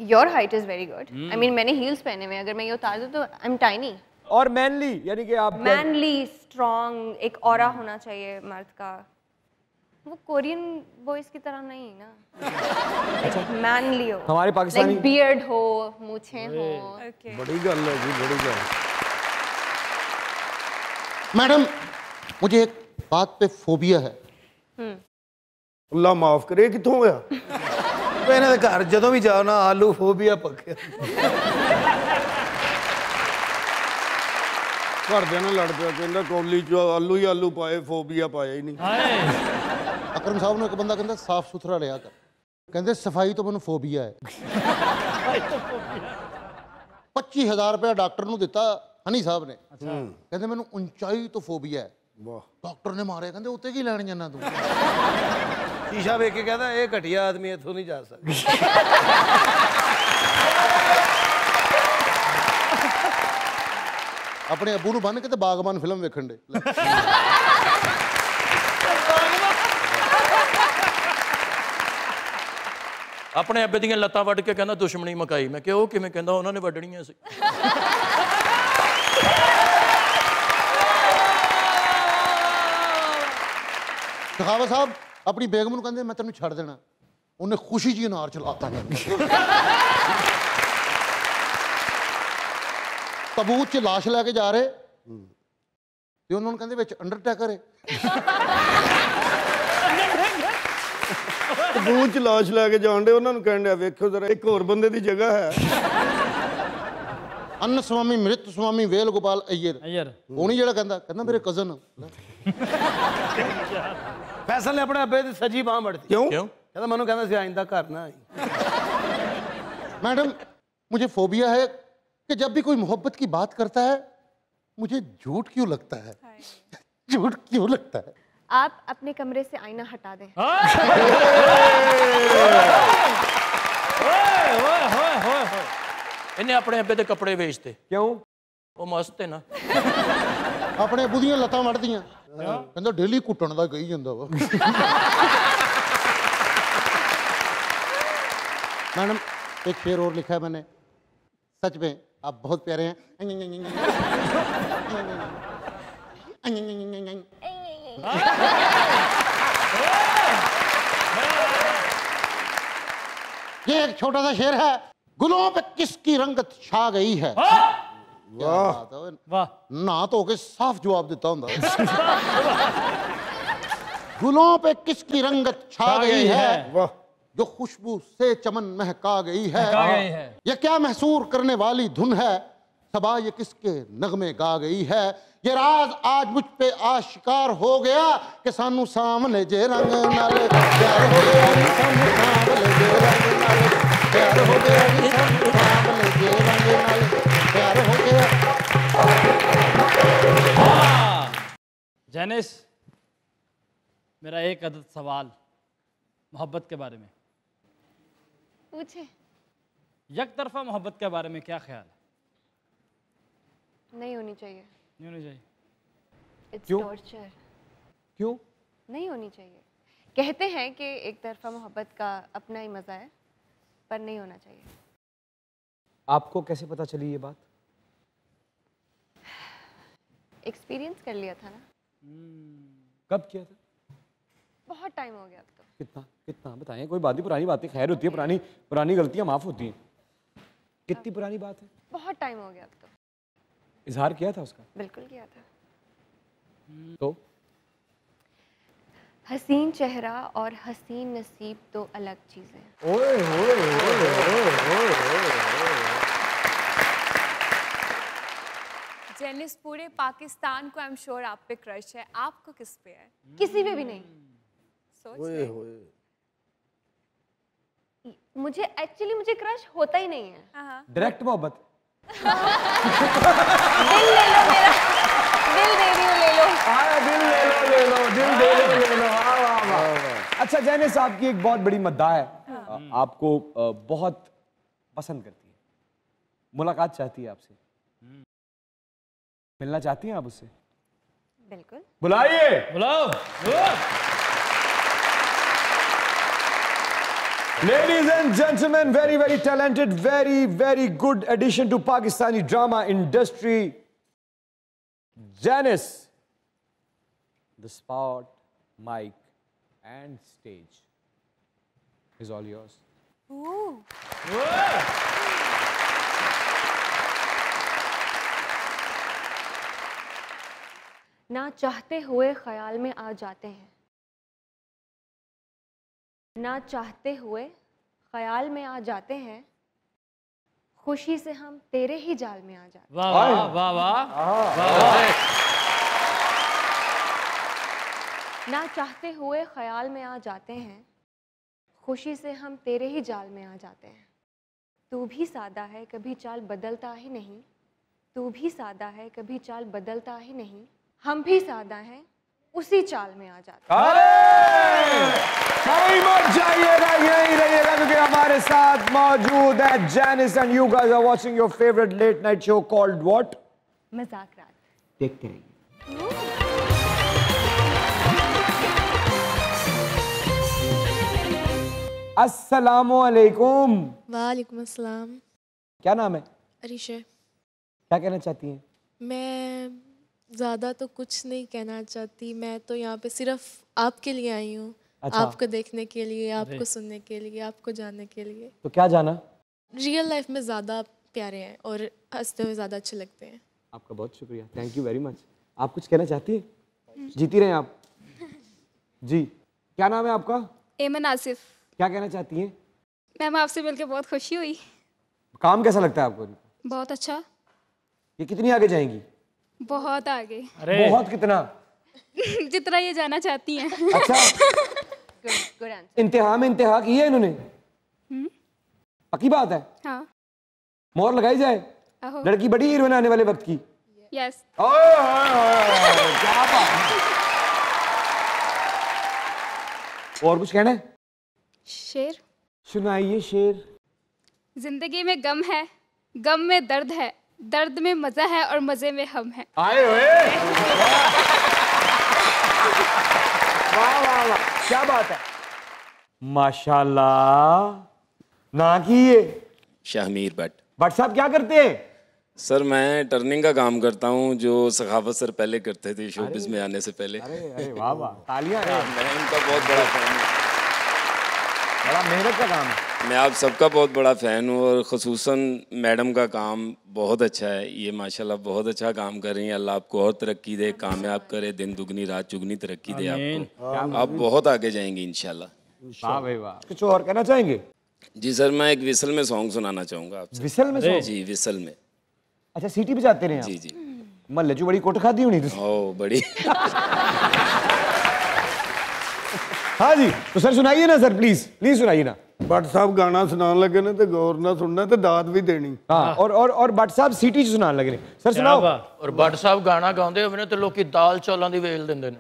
Your height is very good. I mean मैंने हील्स पहने हुए, अगर मैं ये उतार दूँ तो आई एम टाइनी। और मैनली यानी कि आप मैनली, स्ट्रॉन्ग, एक ऑरा होना चाहिए मर्द का। वो कोरियन बॉयज की तरह नहीं ना, मैनली हो, हमारे पाकिस्तानी लाइक बियर्ड हो, मूछें हो। बड़ी गल है जी, बड़ी गल। मैडम मुझे एक बात पे फोबिया है। अल्लाह माफ करे, कितों होया? इन्हां दे घर जदों भी जाओ ना आलू फोबिया पक्के। घरदे नाल लड़ पिया, कहंदा कौली च आलू ही आलू पाए, फोबिया पाया ही नहीं। अकरम साहब ने एक बंदा कहता साफ सुथरा रहा कर, कहते सफाई तो मैंने फोबिया है। 25,000 रुपया डॉक्टर ਨੂੰ ਦਿੱਤਾ हनी साहब ने, कहते मैंने ऊंचाई तो फोबिया है, डॉक्टर ने मारे, कहते उत्ते की लैन जाना तू। शीशा वेख के कहता ये घटिया आदमी इथों नहीं जा सकता। अपने अबू नूं बन के ते बागबान फिल्म वेखण दे। अपने अब्बे ਦੀਆਂ ਲੱਤਾਂ ਵੱਢ ਕੇ ਕਹਿੰਦਾ ਦੁਸ਼ਮਣੀ ਮਕਾਈ। ਮੈਂ ਕਿਹਾ ਉਹ ਕਿਵੇਂ? ਕਹਿੰਦਾ ਉਹਨਾਂ ਨੇ ਵੱਢਣੀਆਂ ਸੀ। सखावत साहब अपनी बेगम नूं कहंदे मैं तेनों छड़ देना, उन्हें खुशी जी नार चलाता नहीं। तबूत च लाश लैके जा रहे ते उन्होंने कहंदे विच अंडरटेकर है। तबूत च लाश लैके जान दे, उन्होंने कहंदे वेखो जरा एक होर बंदे दी जगह है। अन्न स्वामी मृत स्वामी वेल गोपाल अय्यर वो नहीं, जेड़ा कहंदा कहंदा मेरे कजन। फैसल ने अपने अब्बे दी सजी बांह बढ़ती। क्यों? कहता मनु कहता सी आइंदा घर ना आई। मैडम मुझे फोबिया है कि जब भी कोई मोहब्बत की बात करता है मुझे झूठ क्यों लगता है। झूठ क्यों लगता है। आप अपने कमरे से आईना हटा दें। ਇਹਨੇ ਆਪਣੇ ਅੱਬੇ ਦੇ ਕੱਪੜੇ ਵੇਚਤੇ। क्यों? ਉਹ ਮਸਤ ਹੈ ਨਾ। अपने अबू दियां लत्तां वढ़दियां, कहंदा डेली कुटण दा कही जांदा वा। मैडम एक शेर और लिखा है मैंने, सच में आप बहुत प्यारे हैं। ये एक छोटा सा शेर है, गुलों पे किसकी रंगत छा गई है। वाह ना तो के साफ जवाब देता हूं। गुलों पे किसकी रंगत छा गई है, जो खुशबू से चमन महका गई है। ये क्या महसूर करने वाली धुन है, सबा ये किसके नगमे गा गई है। ये राज आज मुझ पे आशिकार हो गया कि सानू सामने जे रंग नाल प्यार हो गया। सानू सामने जे रंग नाल प्यार हो गया। सानू सामने जे रंग नाल प्यार हो गया। जैनिस, मेरा एक अदद सवाल मोहब्बत के बारे में। पूछे। एक तरफा मोहब्बत के बारे में क्या ख्याल है? नहीं होनी चाहिए। नहीं होनी चाहिए। It's क्यों? torture। क्यों? नहीं होनी चाहिए। कहते हैं कि एक तरफा मोहब्बत का अपना ही मज़ा है, पर नहीं होना चाहिए। आपको कैसे पता चली ये बात? एक्सपीरियंस कर लिया था ना। कब किया था? बहुत टाइम हो गया अब तो। कितना कितना बताएं, कोई बात नहीं, पुरानी बातें खैर होती है, पुरानी गलतियां माफ होती हैं। कितनी पुरानी बात है? बहुत टाइम हो गया अब तो। इजहार किया था उसका? बिल्कुल किया था। तो हसीन चेहरा और हसीन नसीब तो अलग चीज़ें हैं। ओए ओए जेनिस, पूरे पाकिस्तान को आई एम श्योर आप पे क्रश है, आपको किस पे है? किसी पे भी नहीं। सोच रहे। मुझे एक्चुअली मुझे क्रश होता ही नहीं है। डायरेक्ट मोहब्बत। दिल ले लो मेरा, दिल दे रही हूँ, ले लो। दिल ले लो, ले लो, दिल दे लो, ले लो। अच्छा जैनिस साहब की एक बहुत बड़ी मद्दाह है, आपको बहुत पसंद करती है, मुलाकात चाहती है आपसे, मिलना चाहती हैं आप उससे? बिल्कुल। बुलाइए। बुलाओ। Ladies and gentlemen, very, very talented, very, very good addition to Pakistani drama industry, Janice. The spot, mic, and stage is all yours. ना चाहते हुए ख्याल में आ जाते हैं, ना चाहते हुए ख्याल में आ जाते हैं, खुशी से हम तेरे ही जाल में आ जाते हैं। वाह वाह वाह वाह। ना चाहते हुए ख्याल में आ जाते हैं, खुशी से हम तेरे ही जाल में आ जाते हैं। तू भी सादा है कभी चाल बदलता ही नहीं, तू भी सादा है कभी चाल बदलता ही नहीं, हम भी सादा हैं, उसी चाल में आ जाते हैं। अरे कहीं मत जाइएगा, यहीं रहिएगा क्योंकि हमारे साथ मौजूद है Janice and you guys are watching your favourite late night show called what? मजाक रात। देखते रहिए। अस्सलामुअलैकुम। वालेकुम अस्सलाम। क्या नाम है? अरीशा। क्या कहना चाहती हैं? मैं ज़्यादा तो कुछ नहीं कहना चाहती, मैं तो यहाँ पे सिर्फ आपके लिए आई हूँ। अच्छा। आपको देखने के लिए, आपको सुनने के लिए, आपको जानने के लिए। तो क्या जाना? रियल लाइफ में ज़्यादा प्यारे हैं और हंसते हुए ज़्यादा अच्छे लगते हैं। आपका बहुत शुक्रिया, थैंक यू वेरी मच। आप कुछ कहना चाहती हैं? जीती रहे आप। जी, क्या नाम है आपका? एमन आसिफ। क्या कहना चाहती हैं? मैम आपसे मिलकर बहुत खुशी हुई। काम कैसा लगता है आपको? बहुत अच्छा। ये कितनी आगे जाएंगी? बहुत आगे। बहुत कितना? जितना ये जाना चाहती हैं। अच्छा। Good answer. इंतहा में इंतहा की है इन्होंने? पक्की बात है? हाँ। मोहर लगाई जाए? आहो। लड़की बड़ी हीरोइन आने वाले वक्त की। यस। क्या बात है। और कुछ कहना है? शेर सुनाइए शेर। जिंदगी में गम है, गम में दर्द है, दर्द में मजा है और मजे में हम हैं। आए हुए। वाह वाह वाह, क्या बात है। माशाल्लाह। ना की ये शाहमीर भट्ट साहब क्या करते हैं? सर मैं टर्निंग का काम करता हूं, जो सखावत सर पहले करते थे शोबिज़ में आने से पहले। अरे वाह वाह, तालियां यार। मैं इनका बहुत बड़ा फैन हूँ। बड़ा मेहनत का काम है। मैं आप सबका बहुत बड़ा फ़ैन हूँ और ख़ुसूसन मैडम का काम बहुत अच्छा है। ये माशाल्लाह बहुत अच्छा काम कर रही हैं। अल्लाह आपको और तरक्की दे, कामयाब करे, दिन दुगनी रात चुगनी तरक्की दे आपको। आप बहुत आगे जाएंगे इंशाल्लाह। वाह भाई वाह। कुछ और कहना चाहेंगे? जी सर, मैं एक विसल में सॉन्ग सुनाना चाहूँगा आपसे। विसल में सॉन्ग? जी विसल में। अच्छा सीटी बजाते रहे? जी जी। मल्ले जो बड़ी कोट खाती होनी। ओ बड़ी। हाँ जी, तो सर सुनाइए ना सर, प्लीज प्लीज सुनाइए ना। भट्ट साहब गाना सुनाने लगे ने तो गौर ना सुनना तो दाद भी देनी। हाँ, और भट्ट साहब सीटी च सुनाने लगे ने। सर सुनाओ। और भट्ट साहब गाना गाਉਂਦੇ ਹੋਵੇ ਨੇ ਤੇ ਲੋਕੀ ਦਾਲ ਚੌਲਾਂ ਦੀ ਵੇਲ ਦਿੰਦੇ ਨੇ।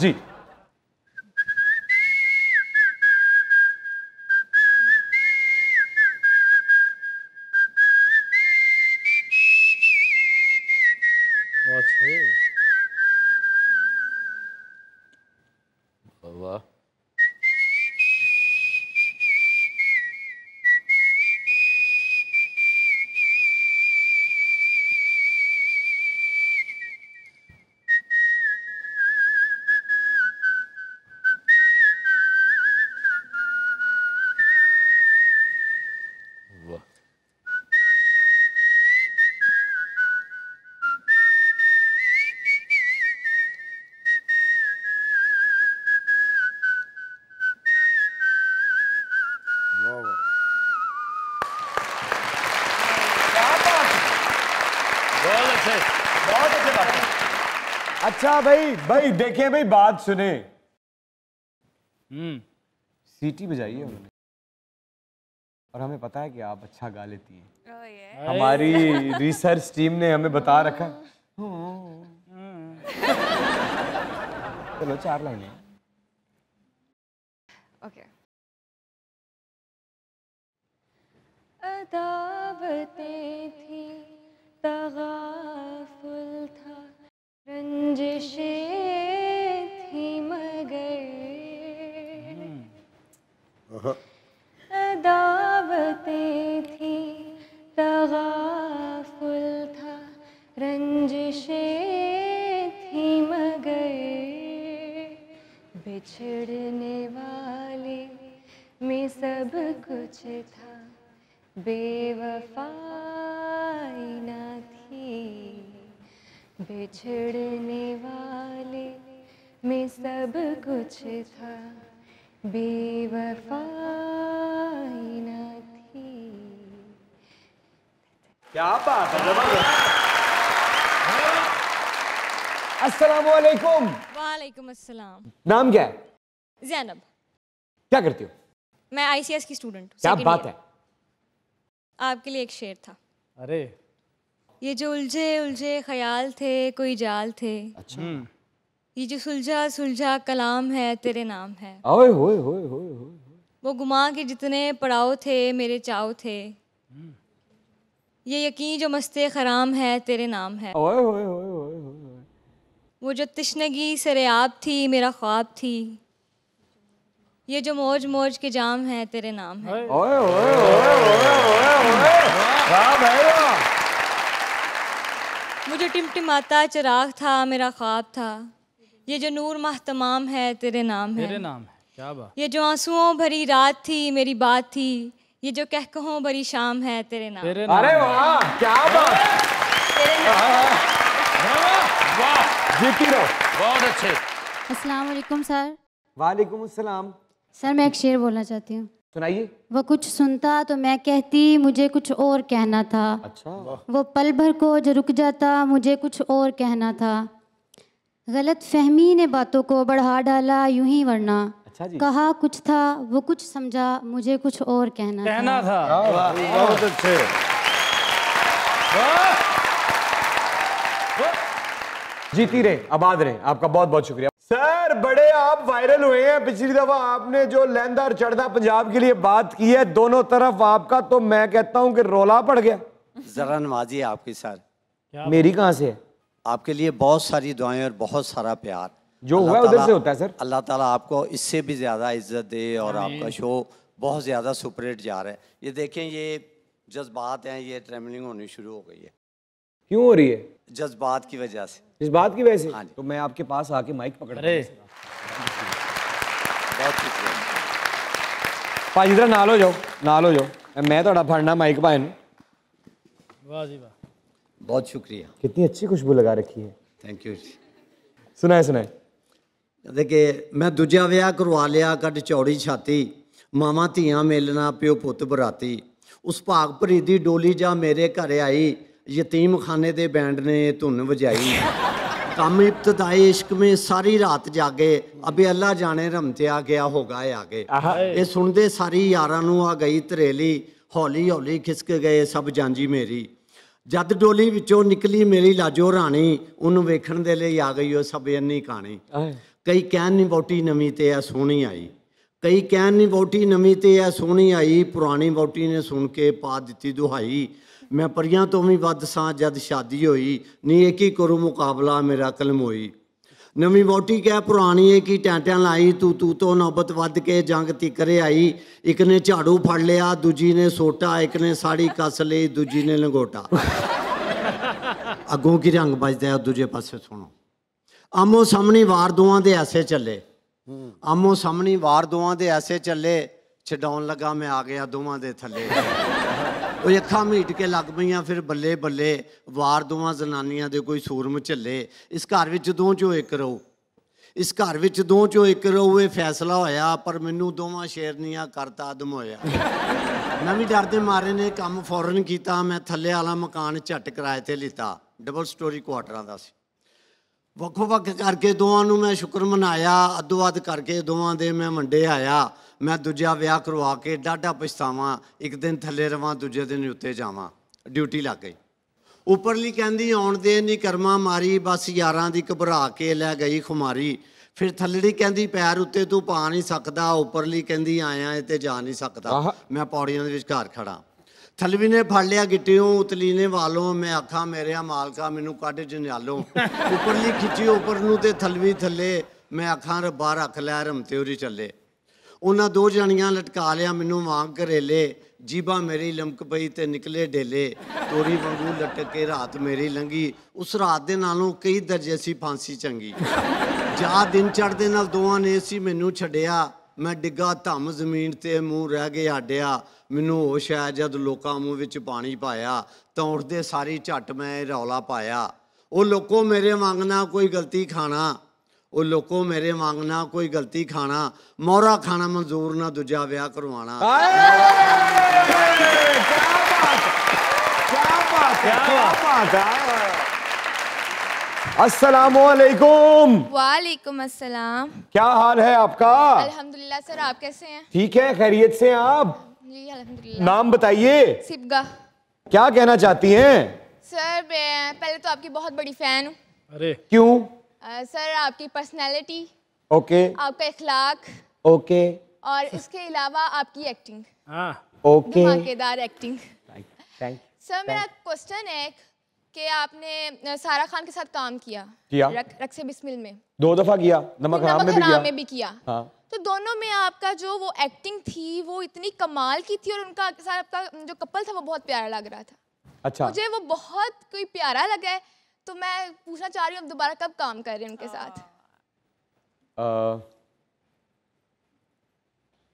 जी। वाह। अच्छा भाई देखें भाई, बात सुने। सीटी बजाई है उन्होंने और हमें पता है कि आप अच्छा गा लेती हैं। हमारी रिसर्च टीम ने हमें बता रखा है। चलो 4 लाइनें। ओके। अदावतें थी, तगाफुल था, रंजिशें थी मगर, अदावतें थी, तगाफुल था, रंजिशें थी मगर, बिछड़ने वाले में सब कुछ था, बेवफाई न थी, बिछड़ने वाले में सब कुछ था, बेवफाई न थी। क्या बात है, जबरदस्त। अस्सलामुअलैकुम। वालेकुम अस्सलाम। नाम क्या है? ज़ैनब। क्या करती हो? मैं ICS की स्टूडेंट हूँ। क्या बात है। आपके लिए एक शेर था। अरे ये जो उलझे उलझे ख्याल थे कोई जाल थे। अच्छा। ये जो सुलझा सुलझा कलाम है तेरे नाम है। ओए होए होए होए होए। वो गुमा के जितने पड़ाव थे मेरे चाव थे। ये यकीन जो मस्ते खराम है तेरे नाम है। ओए होए होए होए होए। वो जो तिश्नगी सरेआब थी मेरा ख्वाब थी। ये जो मौज मौज के जाम है तेरे नाम है। ओए ओए ओए ओए ओए। वाह भाई वाह। मुझे टिमटिमाता चिराग था मेरा ख्वाब था। ये जो नूर माह तमाम है तेरे नाम है। तेरे नाम है, क्या बात। ये जो आंसुओं भरी रात थी मेरी बात थी। ये जो कहकहों भरी शाम है तेरे नाम। अरे वाह क्या बात। जीती रहो। बहुत अच्छे। अस्सलाम वालेकुम सर। वालेकुम अस्सलाम। सर मैं एक शेर बोलना चाहती हूँ। सुनाइए। वो कुछ सुनता तो मैं कहती मुझे कुछ और कहना था। अच्छा। वो पल भर को जो रुक जाता मुझे कुछ और कहना था। गलत फहमी ने बातों को बढ़ा डाला यूं ही वरना। अच्छा जी। कहा कुछ था वो कुछ समझा मुझे कुछ और कहना था। बहुत अच्छे। जीती रहे, आबाद रहे। आपका बहुत बहुत शुक्रिया सर। बड़े आप वायरल हुए हैं। पिछली दफा आपने जो लहंदा और चढ़दा पंजाब के लिए बात की है दोनों तरफ आपका, तो मैं कहता हूं कि रोला पड़ गया। जरा नवाजी आपकी सर। मेरी कहां से है? आपके लिए बहुत सारी दुआएं और बहुत सारा प्यार जो हुआ है उधर से होता है सर। अल्लाह ताला आपको इससे भी ज़्यादा इज्जत दे और आपका शो बहुत ज़्यादा सुपरहिट जा रहा है। ये देखें, ये जज्बात हैं, ये ट्रेवलिंग होनी शुरू हो गई है। क्यों हो रही है? जज्बात की वजह से। इस बात की वजह से? हाँ, तो मैं आपके पास आके माइक पकड़। बहुत शुक्रिया भाजी, इधर नाल हो जाओ, नाल हो जाओ। मैं थोड़ा फड़ना माइक पाए। वाह जी वाह, बहुत शुक्रिया। कितनी अच्छी खुशबू लगा रखी है। Thank you. सुनाए सुनाए। देखिए, मैं दूजा विआह करवा लिया कद चौड़ी छाती। मामा धियां मेलना प्यो पुत बराती। उस भाग भरी दी डोली जा मेरे घर आई। यतीम खाने दे बैंड ने धुन बजाई। काम इब्तदाई इश्क में सारी रात जागे। अबे अल्लाह जाने रमतिया गया होगा आगे। ये सुनते सारी यारां नूं आ गई तरेली। हौली हौली खिसक गए सब जांजी मेरी। जद डोली विचों निकली मेरी लाजो रानी। उन्होंने वेखण दे लई आ गई वो सब अन्नी कहानी। कई कहन नी वोटी नवीं ते है सोहनी आई। कई कहन नी वोटी नवीं ते है सोहनी आई। पुरानी वोटी ने सुन के पा दित्ती दुहाई। मैं परियां तो भी वध सां जद शादी होई। नी एक ही करूं मुकाबला मेरा कलम होई। नवीं वोटी कह पुरानी एक ही टैंटियां लाई। तू तो नौबत वध के जंग तिकरे आई। एक ने झाड़ू फड़ लिया दूजी ने सोटा। एक ने साड़ी कस ली दूजी ने लंगोटा। अगों की रंग बजदा है दूजे पासे सुनो। आमो सामने वार दोवां दे ऐसे चले। आमो सामने वार दोवां दे ऐसे चले। छडाउन लगा मैं आ गया दोवां दे थले। वो अखा मीट के लग पईयां फिर बल्ले बल्ले। वार दोवां जनानियां दे कोई सूरम झल्ले। इस घर विच दो चो एक रहो। इस घर विच दो चो एक रहो ये फैसला होया। पर मैनू दोवां शेरनियां करता आदम होया। मैं भी डर दे मारे ने काम फौरन किया। मैं थल्ले वाला मकान झट किराए ते लिता। डबल स्टोरी क्वार्टरां दा सी। वक्खो वक्ख करके दोवां नूं मैं शुक्र मनाया। अद्धो अध करके दोवां दे मैं वंडे आया। मैं दूजा विआह करवा के डाढा पछतावां। एक दिन थल्ले रवां दूजे दिन उत्ते जावां। ड्यूटी लग गई। उपरली कहंदी आउण दे नी कर्मा मारी। बस यारां दी घबरा के लै गई खुमारी। फिर थल्लड़ी कहंदी पैर उत्ते तू पा नहीं सकदा। उपरली कहंदी आया ते जा नहीं सकदा। मैं पौड़ियां दे विचकार खड़ा। थलवी ने फड़ लिया गिट्टियों उतली ने वालों। मैं आखा मेरे मालका मैनू कढ जंजालों। उपरली खिची उपर नूं ते थलवी थले। मैं आखा रब्बा रख लै रमते उरी चले। उन्हां दो जणियां लटका लिया मैनू वांग घरेले। जीबा मेरी लमक पई ते निकले डेले। तोरी वांगू लटक के रात मेरी लंघी। उस रात दे नालों कई दर्जे सी फांसी चंगी। जा दिन चढ़दे नाल दोवां ने सी मैनू छड्डिया। मैं डिग्गा धम जमीन ते मूँह रह गए आडिया। मैनू होश है जद लोकां मूँह विच पानी पाया। तां उठदे सारी झट मैं रौला पाया। ओ लोको मेरे वांगना कोई गलती खाना। ओ लोको मेरे वांगना कोई गलती खाना। मोहरा खाना मंजूर ना दूजा विआह करवाना। अस्सलामुअलैकुम। वालेकुम अस्सलाम। क्या हाल है आपका? अल्हम्दुलिल्लाह सर, आप कैसे हैं? ठीक है, खैरियत से हैं आप? जी अल्हम्दुलिल्लाह। नाम बताइए। सिबगा। क्या कहना चाहती हैं? सर मैं पहले तो आपकी बहुत बड़ी फैन हूँ। अरे क्यों? सर आपकी पर्सनैलिटी, ओके आपका इखलाक, ओके और इसके अलावा आपकी एक्टिंग, ओके धमाकेदार एक्टिंग। थैंक सर मेरा क्वेश्चन है कि आपने सारा खान के साथ काम किया रक्स बिस्मिल में 2 दफा किया, नमक हराम में भी किया। हाँ। तो दोनों में आपका जो वो एक्टिंग थी वो इतनी कमाल की थी और उनका साथ आपका जो कपल था वो बहुत प्यारा लग रहा था। अच्छा। मुझे वो बहुत कोई प्यारा लगा है, तो मैं पूछना चाह रही हूँ अब दोबारा कब काम कर रहे हैं उनके साथ?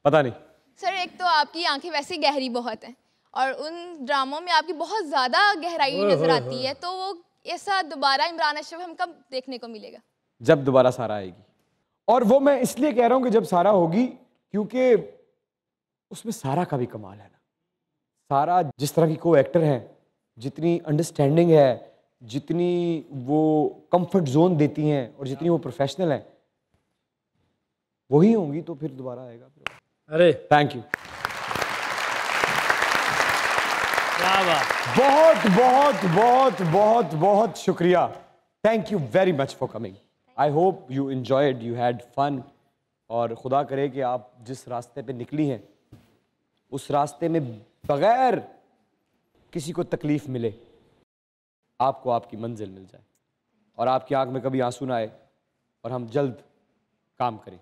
पता नहीं सर। एक तो आपकी आंखें वैसे ही गहरी बहुत हैं और उन ड्रामों में आपकी बहुत ज्यादा गहराई नजर आती है, तो वो ऐसा दोबारा इमरान अशरफ हम कब देखने को मिलेगा? जब दोबारा सारा आएगी। और वो मैं इसलिए कह रहा हूँ कि जब सारा होगी, क्योंकि उसमें सारा का भी कमाल है ना। सारा जिस तरह की को एक्टर है, जितनी अंडरस्टैंडिंग है, जितनी वो कंफर्ट जोन देती हैं और जितनी वो प्रोफेशनल है, वही होंगी तो फिर दोबारा आएगा। अरे थैंक यू, बहुत बहुत बहुत बहुत बहुत शुक्रिया। Thank you very much for coming. I hope you enjoyed, you had fun, और खुदा करे कि आप जिस रास्ते पे निकली हैं उस रास्ते में बगैर किसी को तकलीफ मिले आपको आपकी मंजिल मिल जाए और आपकी आंख में कभी आंसू ना आए और हम जल्द काम करें।